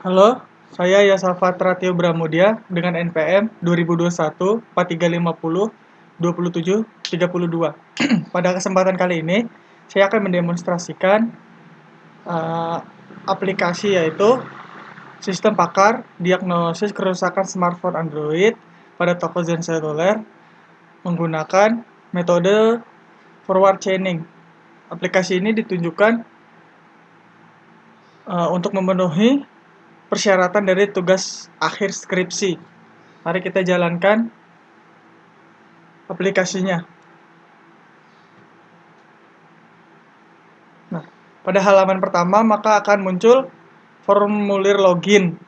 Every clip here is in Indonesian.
Halo, saya Yasafat Tio Bramudia dengan NPM 2021 4350 27 32. Pada kesempatan kali ini, saya akan mendemonstrasikan uh, aplikasi yaitu sistem pakar diagnosis kerusakan smartphone Android pada toko Zen Seluler menggunakan metode forward chaining. Aplikasi ini ditunjukkan untuk memenuhi persyaratan dari tugas akhir skripsi. Mari kita jalankan aplikasinya. Nah, pada halaman pertama maka akan muncul formulir login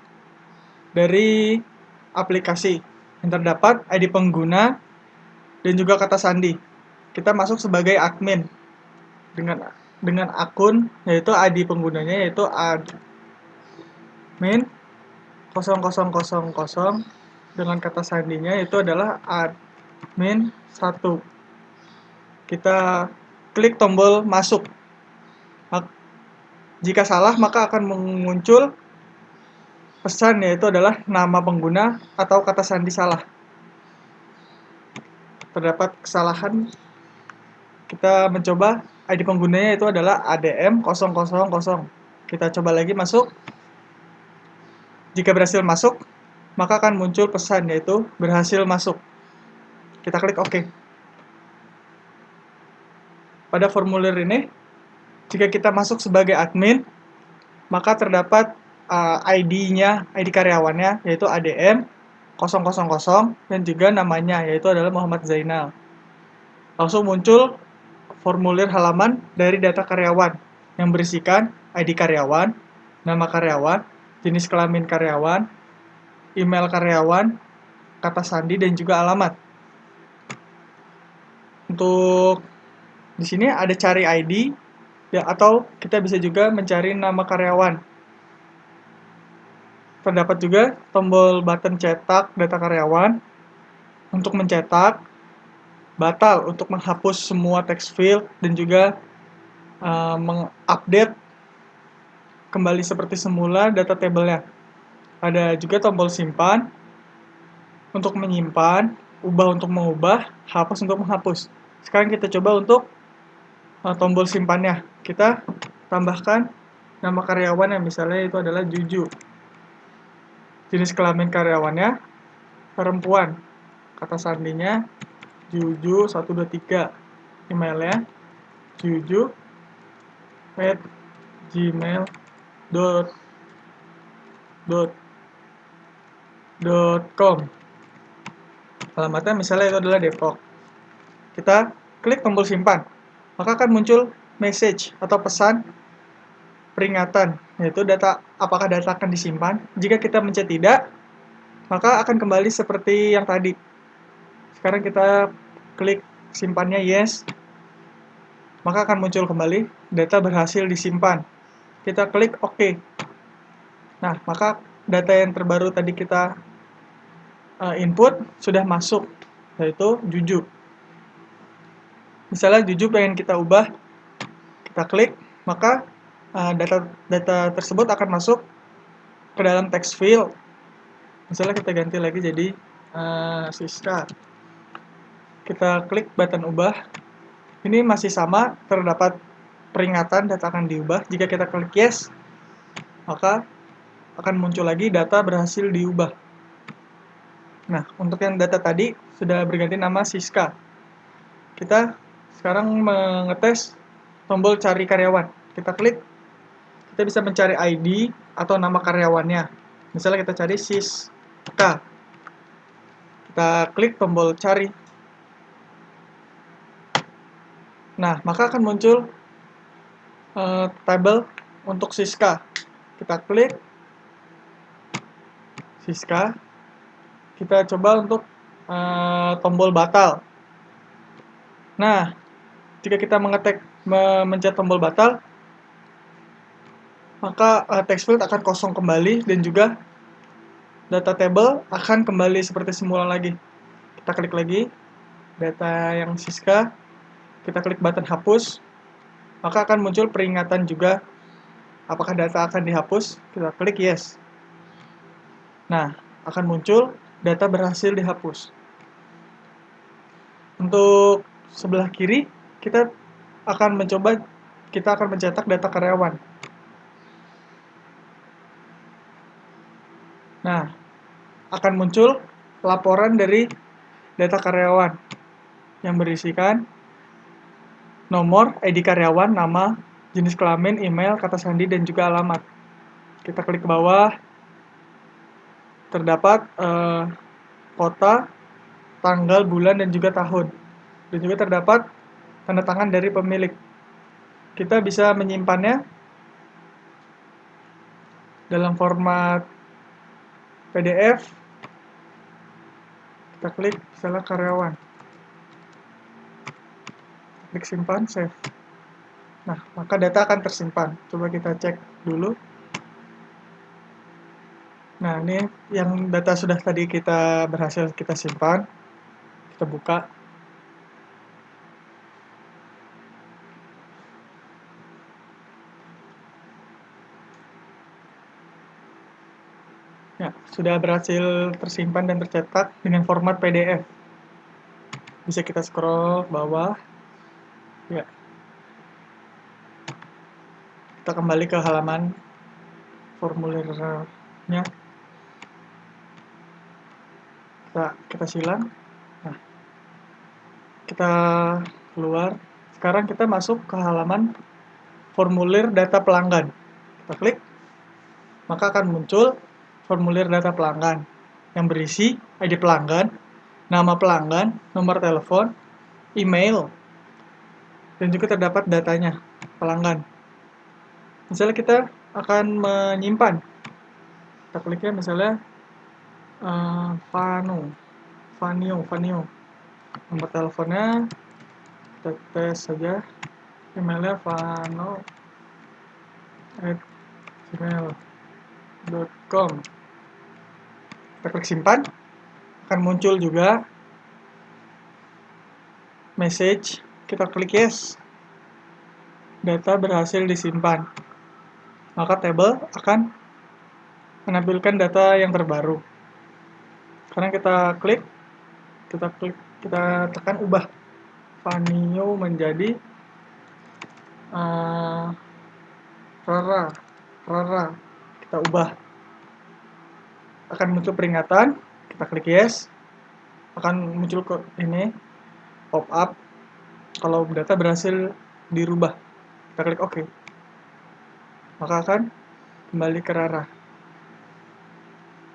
dari aplikasi yang terdapat ID pengguna dan juga kata sandi. Kita masuk sebagai admin dengan akun yaitu ID penggunanya yaitu admin 0000 dengan kata sandinya itu adalah admin 1. Kita klik tombol masuk. Jika salah maka akan muncul pesan yaitu adalah nama pengguna atau kata sandi salah. Terdapat kesalahan, kita mencoba ID penggunanya itu adalah ADM000. Kita coba lagi masuk. Jika berhasil masuk, maka akan muncul pesan yaitu berhasil masuk. Kita klik OK. Pada formulir ini, jika kita masuk sebagai admin, maka terdapat ID-nya, ID karyawannya yaitu ADM 000 dan juga namanya yaitu adalah Muhammad Zainal. Langsung muncul formulir halaman dari data karyawan yang berisikan ID karyawan, nama karyawan, jenis kelamin karyawan, email karyawan, kata sandi dan juga alamat. Untuk di sini ada cari ID ya, atau kita bisa juga mencari nama karyawan. Terdapat juga tombol button cetak data karyawan untuk mencetak, batal untuk menghapus semua text field dan juga mengupdate kembali seperti semula data tabelnya. Ada juga tombol simpan untuk menyimpan, ubah untuk mengubah, hapus untuk menghapus. Sekarang kita coba untuk tombol simpannya. Kita tambahkan nama karyawan yang misalnya itu adalah Juju. Jenis kelamin karyawannya perempuan. Kata sandinya Juju 123. Emailnya juju@gmail.com. Alamatnya misalnya itu adalah Depok. Kita klik tombol simpan. Maka akan muncul message atau pesan peringatan, yaitu apakah data akan disimpan. Jika kita mencet tidak, maka akan kembali seperti yang tadi. Sekarang kita klik simpannya yes, maka akan muncul kembali data berhasil disimpan. Kita klik OK. Nah, maka data yang terbaru tadi kita input sudah masuk, yaitu Juju. Misalnya Juju pengen kita ubah, kita klik, maka data tersebut akan masuk ke dalam text field. Misalnya kita ganti lagi jadi Siska. Kita klik button ubah. Ini masih sama, terdapat peringatan data akan diubah. Jika kita klik yes, maka akan muncul lagi data berhasil diubah. Nah, untuk yang data tadi sudah berganti nama Siska. Kita sekarang mengetes tombol cari karyawan. Kita klik, kita bisa mencari ID atau nama karyawannya. Misalnya kita cari Siska. Kita klik tombol cari. Nah, maka akan muncul tabel untuk Siska. Kita klik Siska. Kita coba untuk tombol batal. Nah, jika kita mencet tombol batal, maka text field akan kosong kembali dan juga data table akan kembali seperti semula lagi. Kita klik lagi data yang Siska, kita klik button hapus, maka akan muncul peringatan juga apakah data akan dihapus. Kita klik yes. Nah, akan muncul data berhasil dihapus. Untuk sebelah kiri, kita akan mencetak data karyawan. Nah, akan muncul laporan dari data karyawan yang berisikan nomor, ID karyawan, nama, jenis kelamin, email, kata sandi, dan juga alamat. Kita klik ke bawah, terdapat kota, tanggal, bulan, dan juga tahun. Dan juga terdapat tanda tangan dari pemilik. Kita bisa menyimpannya dalam format PDF. Kita klik misalnya karyawan. Klik simpan, save. Nah, maka data akan tersimpan. Coba kita cek dulu. Nah, ini yang data sudah tadi kita berhasil kita simpan. Kita buka. Ya, sudah berhasil tersimpan dan tercetak dengan format PDF. Bisa kita scroll ke bawah. Ya. Kita kembali ke halaman formulirnya. Kita silang. Nah, kita keluar. Sekarang kita masuk ke halaman formulir data pelanggan. Kita klik, maka akan muncul formulir data pelanggan yang berisi ID pelanggan, nama pelanggan, nomor telepon, email, dan juga terdapat datanya pelanggan. Misalnya kita akan menyimpan, kita kliknya misalnya Vanio, nomor teleponnya kita tes saja, emailnya vano@gmail.com. Kita klik simpan, akan muncul juga message, kita klik yes, data berhasil disimpan, maka table akan menampilkan data yang terbaru. Sekarang kita tekan ubah Vanio menjadi Rara. Kita ubah. Akan muncul peringatan, kita klik yes. Akan muncul ini pop up kalau data berhasil dirubah. Kita klik OK. Maka akan kembali ke Rara.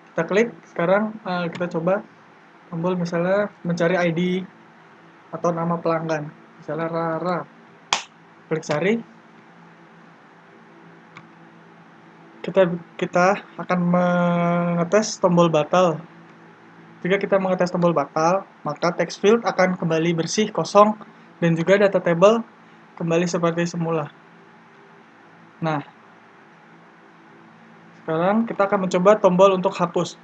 Kita klik, sekarang kita coba tombol misalnya mencari ID atau nama pelanggan. Misalnya Rara. Klik cari. Kita akan mengetes tombol batal. Jika kita mengetes tombol batal, maka text field akan kembali bersih, kosong, dan juga data table kembali seperti semula. Nah, sekarang kita akan mencoba tombol untuk hapus.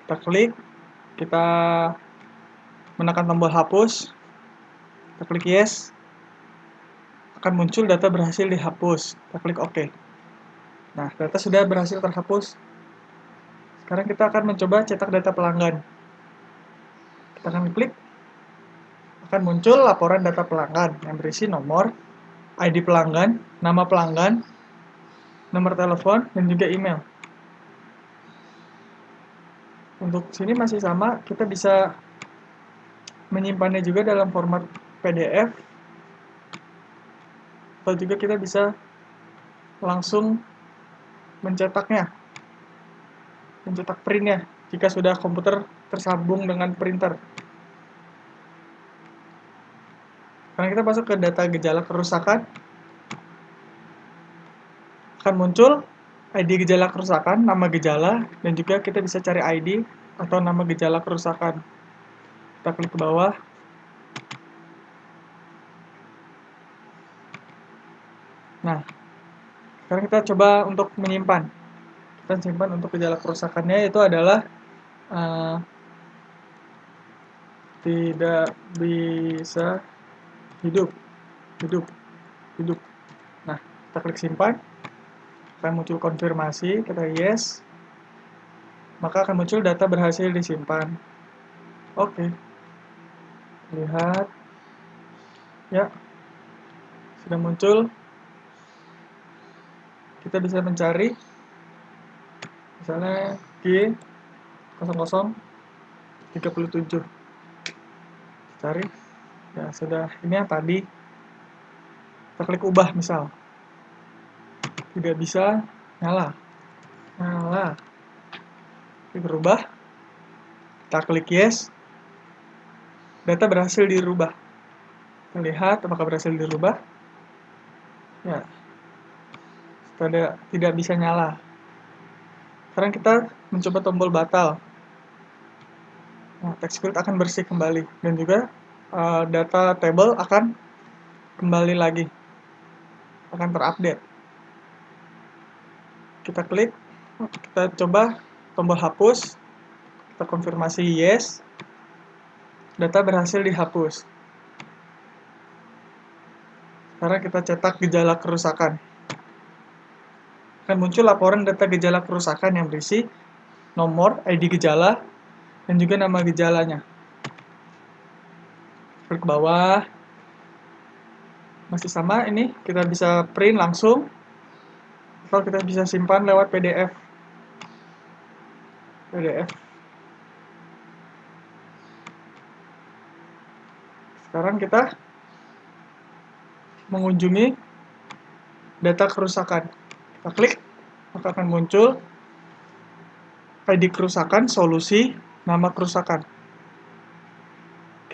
Kita klik, kita menekan tombol hapus, kita klik yes, akan muncul data berhasil dihapus. Kita klik OK. Nah, data sudah berhasil terhapus. Sekarang kita akan mencoba cetak data pelanggan. Kita akan klik, akan muncul laporan data pelanggan yang berisi nomor, ID pelanggan, nama pelanggan, nomor telepon, dan juga email. Untuk sini masih sama, kita bisa menyimpannya juga dalam format PDF, atau juga kita bisa langsung mencetak printnya jika sudah komputer tersambung dengan printer. Karena kita masuk ke data gejala kerusakan, akan muncul ID gejala kerusakan, nama gejala, dan juga kita bisa cari ID atau nama gejala kerusakan. Kita klik ke bawah. Nah, sekarang kita coba untuk menyimpan. Kita simpan untuk gejala kerusakannya itu adalah tidak bisa hidup. Nah, kita klik simpan, akan muncul konfirmasi, kita yes. maka akan muncul data berhasil disimpan. Oke, lihat ya, sudah muncul. Kita bisa mencari misalnya G0037, cari ya, sudah. Ini yang tadi kita klik ubah, misal tidak bisa nyala, klik berubah, kita klik yes, data berhasil dirubah. Kita lihat apakah berhasil dirubah. Ya, tidak bisa nyala. Sekarang kita mencoba tombol batal. Nah, text field akan bersih kembali, dan juga data table akan kembali lagi, akan terupdate. Kita klik, kita coba tombol hapus, kita konfirmasi yes, data berhasil dihapus. Sekarang kita cetak gejala kerusakan. Akan muncul laporan data gejala kerusakan yang berisi nomor, ID gejala, dan juga nama gejalanya. Klik ke bawah, masih sama. Ini kita bisa print langsung, atau kita bisa simpan lewat PDF. Sekarang kita mengunjungi data kerusakan. Kita klik, maka akan muncul ID kerusakan, solusi, nama kerusakan.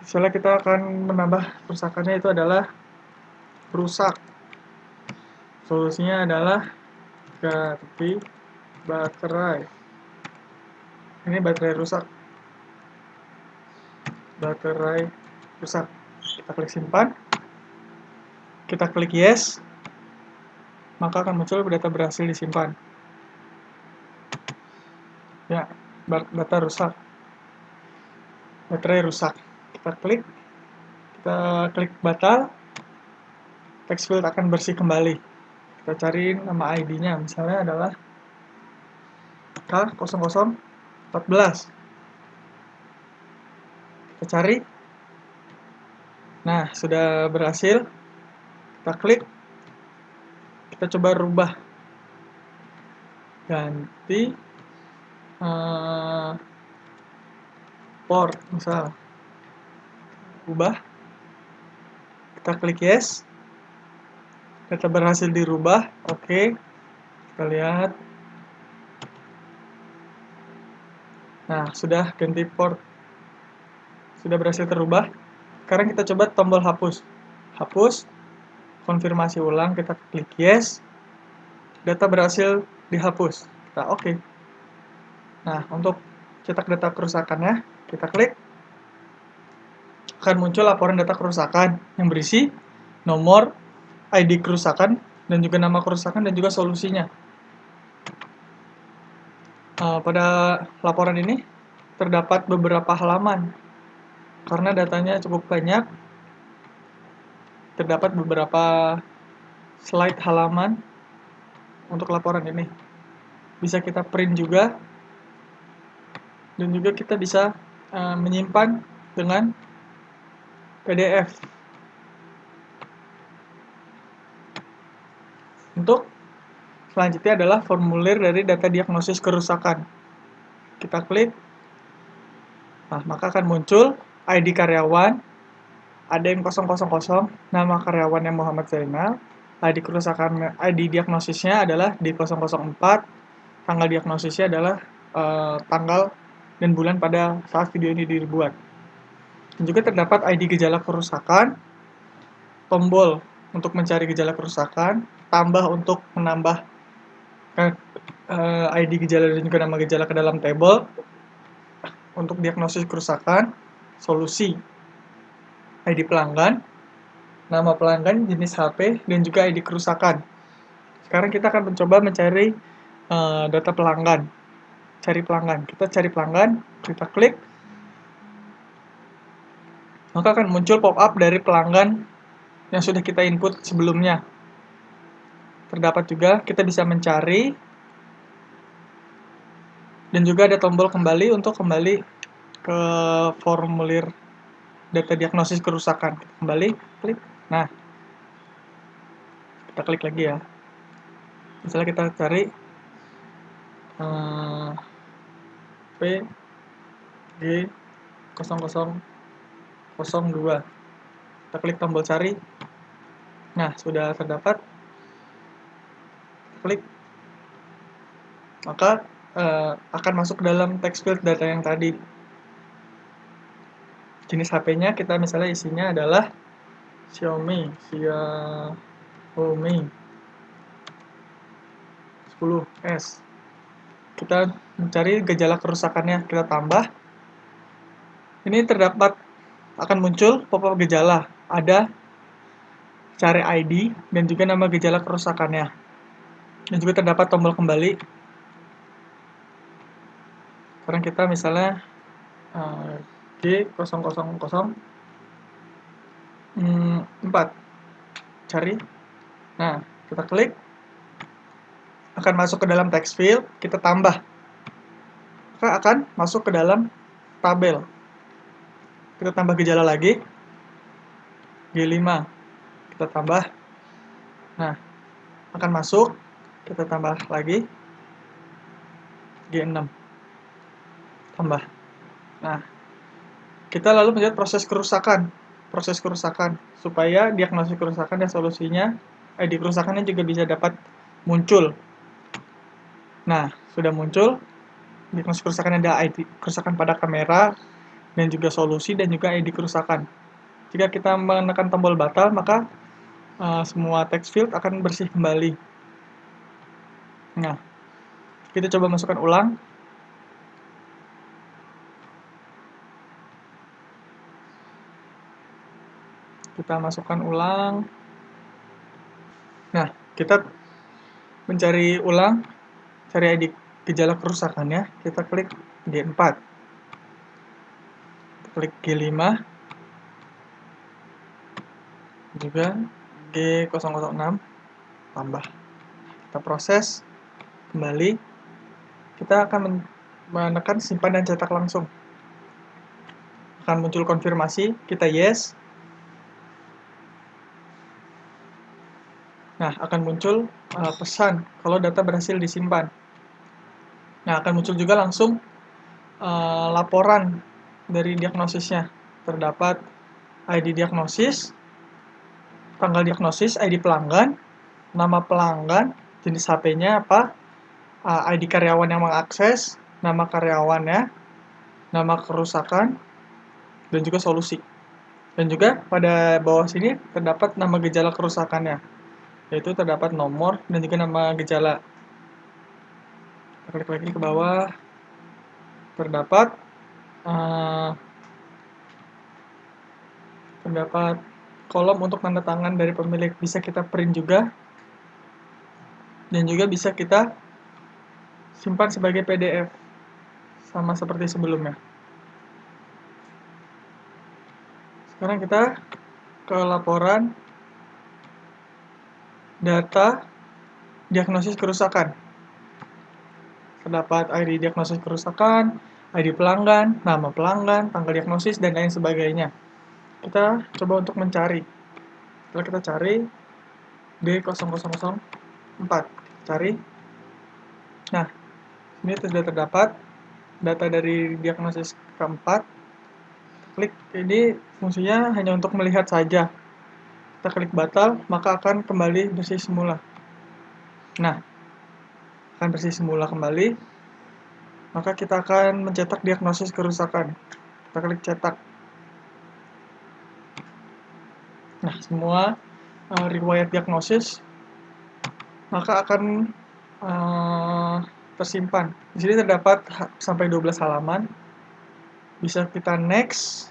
Misalnya kita akan menambah kerusakannya, itu adalah rusak. Solusinya adalah ganti baterai. Ini baterai rusak. Kita klik simpan. Kita klik yes. Maka akan muncul data berhasil disimpan. Ya, data rusak. Baterai rusak. Kita klik batal. Text field akan bersih kembali. Kita cari nama ID-nya, misalnya adalah K0014. Kita cari. Nah, sudah berhasil. Kita klik. Kita coba rubah. Ganti port, misal. Ubah. Kita klik yes. Data berhasil dirubah. Oke. Kita lihat. Nah, sudah ganti port. Sudah berhasil terubah. Sekarang kita coba tombol hapus. Hapus. Konfirmasi ulang, kita klik yes. Data berhasil dihapus. Kita oke. Nah, untuk cetak data kerusakannya, kita klik. Akan muncul laporan data kerusakan yang berisi nomor, ID kerusakan, dan juga nama kerusakan, dan juga solusinya. Pada laporan ini terdapat beberapa halaman. Karena datanya cukup banyak, terdapat beberapa slide halaman untuk laporan ini. Bisa kita print juga, dan juga kita bisa menyimpan dengan PDF. Untuk selanjutnya adalah formulir dari data diagnosis kerusakan. Kita klik. Nah, maka akan muncul ID karyawan, ada yang 000, nama karyawannya Muhammad Zainal, ID kerusakan, ID diagnosisnya adalah D004, tanggal diagnosisnya adalah tanggal dan bulan pada saat video ini dibuat. Dan juga terdapat ID gejala kerusakan, tombol untuk mencari gejala kerusakan, tambah untuk menambah ID gejala dan juga nama gejala ke dalam table, untuk diagnosis kerusakan, solusi, ID pelanggan, nama pelanggan, jenis HP, dan juga ID kerusakan. Sekarang kita akan mencoba mencari data pelanggan. Cari pelanggan. Kita cari pelanggan, kita klik. Maka akan muncul pop-up dari pelanggan yang sudah kita input sebelumnya. Terdapat juga, kita bisa mencari Dan juga ada tombol kembali untuk kembali ke formulir data diagnosis kerusakan. Kembali, klik. Nah, kita klik lagi ya. Misalnya kita cari P G 0002. Kita klik tombol cari. Nah, sudah terdapat. Klik. Maka akan masuk ke dalam text field data yang tadi. Jenis HP-nya kita misalnya isinya adalah Xiaomi 10S. Kita mencari gejala kerusakannya, kita tambah. Ini terdapat akan muncul pop-up gejala. Ada cari ID dan juga nama gejala kerusakannya. Dan juga terdapat tombol kembali. Sekarang kita misalnya G0004 cari. Nah, kita klik, akan masuk ke dalam text field, kita tambah, maka akan masuk ke dalam tabel. Kita tambah gejala lagi, G5, kita tambah. Nah, akan masuk, kita tambah lagi, G6, tambah. Nah, kita lalu melihat proses kerusakan, supaya diagnosis kerusakan dan solusinya, ID kerusakannya juga bisa dapat muncul. Nah, sudah muncul, diagnosis kerusakan ada ID kerusakan pada kamera, dan juga solusi, dan juga ID kerusakan. Jika kita menekan tombol batal, maka semua text field akan bersih kembali. Nah, kita coba masukkan ulang. Kita masukkan ulang. Nah, kita mencari ulang, cari ID gejala kerusakannya, kita klik G4. Kita klik G5. Juga G006, tambah. Kita proses, kembali. Kita akan menekan simpan dan cetak langsung. Akan muncul konfirmasi, kita yes. Nah, akan muncul pesan kalau data berhasil disimpan. Nah, akan muncul juga langsung laporan dari diagnosisnya. Terdapat ID diagnosis, tanggal diagnosis, ID pelanggan, nama pelanggan, jenis HP-nya apa, ID karyawan yang mengakses, nama karyawannya, nama kerusakan, dan juga solusi. Dan juga pada bawah sini terdapat nama gejala kerusakannya, yaitu terdapat nomor dan juga nama gejala. Klik lagi ke bawah, terdapat kolom untuk tanda tangan dari pemilik, bisa kita print juga, dan juga bisa kita simpan sebagai PDF, sama seperti sebelumnya. Sekarang kita ke laporan data diagnosis kerusakan. Terdapat ID diagnosis kerusakan, ID pelanggan, nama pelanggan, tanggal diagnosis, dan lain sebagainya. Kita coba untuk mencari. Setelah kita cari D0004, cari. Nah, ini sudah terdapat data dari diagnosis keempat. Klik, ini fungsinya hanya untuk melihat saja. Kita klik batal, maka akan kembali bersih semula. Nah, akan bersih semula kembali, maka kita akan mencetak diagnosis kerusakan. Kita klik cetak. Nah, semua riwayat diagnosis maka akan tersimpan. Di sini terdapat sampai 12 halaman. Bisa kita next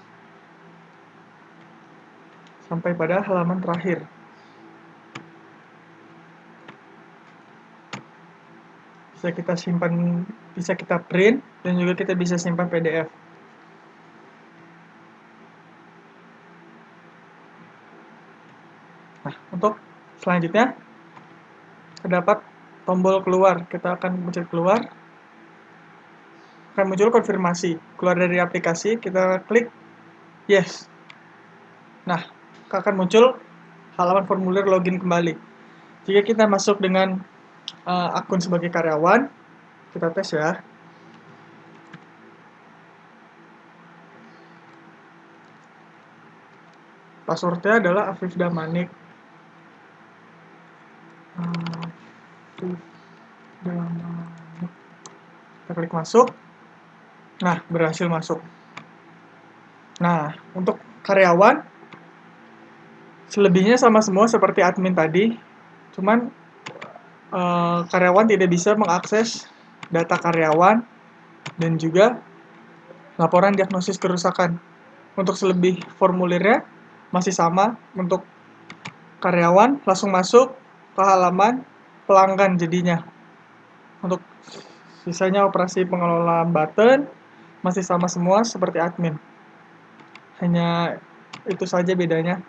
sampai pada halaman terakhir. Bisa kita simpan, bisa kita print, dan juga kita bisa simpan PDF. Nah, untuk selanjutnya terdapat tombol keluar. Kita akan mencet keluar. akan muncul konfirmasi. Keluar dari aplikasi, kita klik yes. Nah, akan muncul halaman formulir login kembali. Jika kita masuk dengan akun sebagai karyawan, kita tes ya. Passwordnya adalah Afif Damanik. Kita klik masuk. Nah, berhasil masuk. Nah, untuk karyawan, selebihnya sama semua seperti admin tadi. Cuman karyawan tidak bisa mengakses data karyawan dan juga laporan diagnosis kerusakan. Untuk selebih formulirnya masih sama. Untuk karyawan langsung masuk ke halaman pelanggan jadinya. Untuk sisanya operasi pengelola button masih sama semua seperti admin. Hanya itu saja bedanya.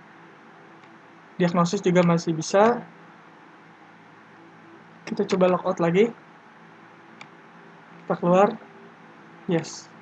Diagnosis juga masih bisa. Kita coba logout lagi. Kita keluar. Yes.